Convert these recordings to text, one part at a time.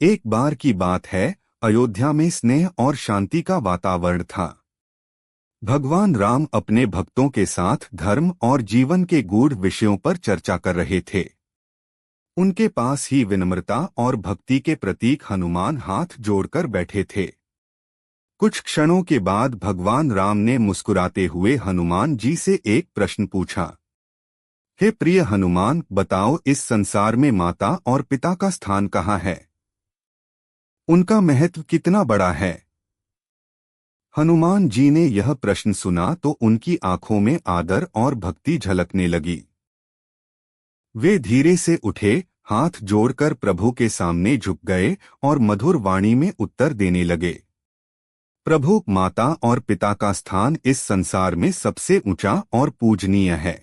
एक बार की बात है, अयोध्या में स्नेह और शांति का वातावरण था। भगवान राम अपने भक्तों के साथ धर्म और जीवन के गूढ़ विषयों पर चर्चा कर रहे थे। उनके पास ही विनम्रता और भक्ति के प्रतीक हनुमान हाथ जोड़कर बैठे थे। कुछ क्षणों के बाद भगवान राम ने मुस्कुराते हुए हनुमान जी से एक प्रश्न पूछा। हे प्रिय हनुमान, बताओ, इस संसार में माता और पिता का स्थान कहाँ है? उनका महत्व कितना बड़ा है? हनुमान जी ने यह प्रश्न सुना तो उनकी आंखों में आदर और भक्ति झलकने लगी। वे धीरे से उठे, हाथ जोड़कर प्रभु के सामने झुक गए और मधुर वाणी में उत्तर देने लगे। प्रभु, माता और पिता का स्थान इस संसार में सबसे ऊंचा और पूजनीय है।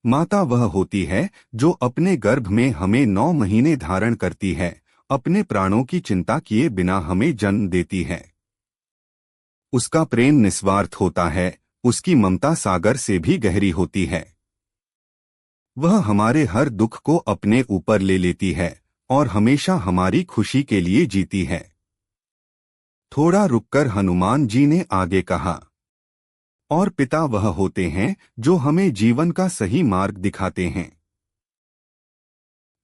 माता वह होती है जो अपने गर्भ में हमें 9 महीने धारण करती है, अपने प्राणों की चिंता किए बिना हमें जन्म देती है। उसका प्रेम निस्वार्थ होता है, उसकी ममता सागर से भी गहरी होती है। वह हमारे हर दुख को अपने ऊपर ले लेती है और हमेशा हमारी खुशी के लिए जीती है। थोड़ा रुककर हनुमान जी ने आगे कहा, और पिता वह होते हैं जो हमें जीवन का सही मार्ग दिखाते हैं।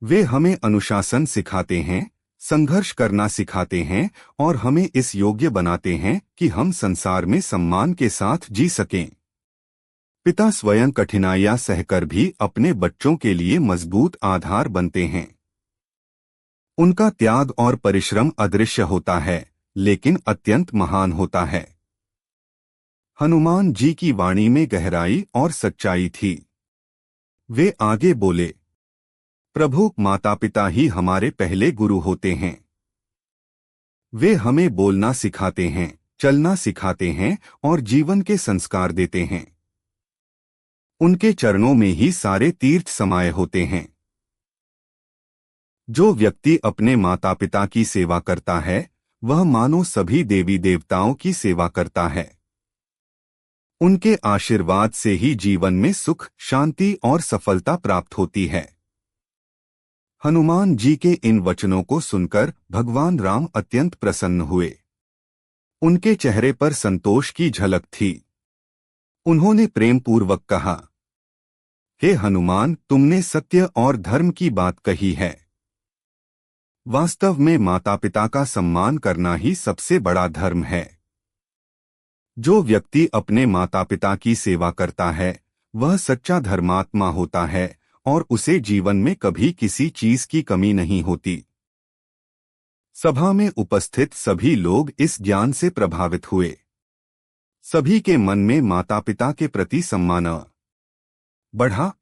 वे हमें अनुशासन सिखाते हैं, संघर्ष करना सिखाते हैं और हमें इस योग्य बनाते हैं कि हम संसार में सम्मान के साथ जी सकें। पिता स्वयं कठिनाइयां सहकर भी अपने बच्चों के लिए मजबूत आधार बनते हैं। उनका त्याग और परिश्रम अदृश्य होता है, लेकिन अत्यंत महान होता है। हनुमान जी की वाणी में गहराई और सच्चाई थी। वे आगे बोले, प्रभु, माता पिता ही हमारे पहले गुरु होते हैं। वे हमें बोलना सिखाते हैं, चलना सिखाते हैं और जीवन के संस्कार देते हैं। उनके चरणों में ही सारे तीर्थ समाये होते हैं। जो व्यक्ति अपने माता पिता की सेवा करता है, वह मानो सभी देवी देवताओं की सेवा करता है। उनके आशीर्वाद से ही जीवन में सुख, शांति और सफलता प्राप्त होती है। हनुमान जी के इन वचनों को सुनकर भगवान राम अत्यंत प्रसन्न हुए। उनके चेहरे पर संतोष की झलक थी। उन्होंने प्रेमपूर्वक कहा, हे हनुमान, तुमने सत्य और धर्म की बात कही है। वास्तव में माता पिता का सम्मान करना ही सबसे बड़ा धर्म है। जो व्यक्ति अपने माता पिता की सेवा करता है, वह सच्चा धर्मात्मा होता है और उसे जीवन में कभी किसी चीज की कमी नहीं होती। सभा में उपस्थित सभी लोग इस ज्ञान से प्रभावित हुए। सभी के मन में माता पिता के प्रति सम्मान बढ़ा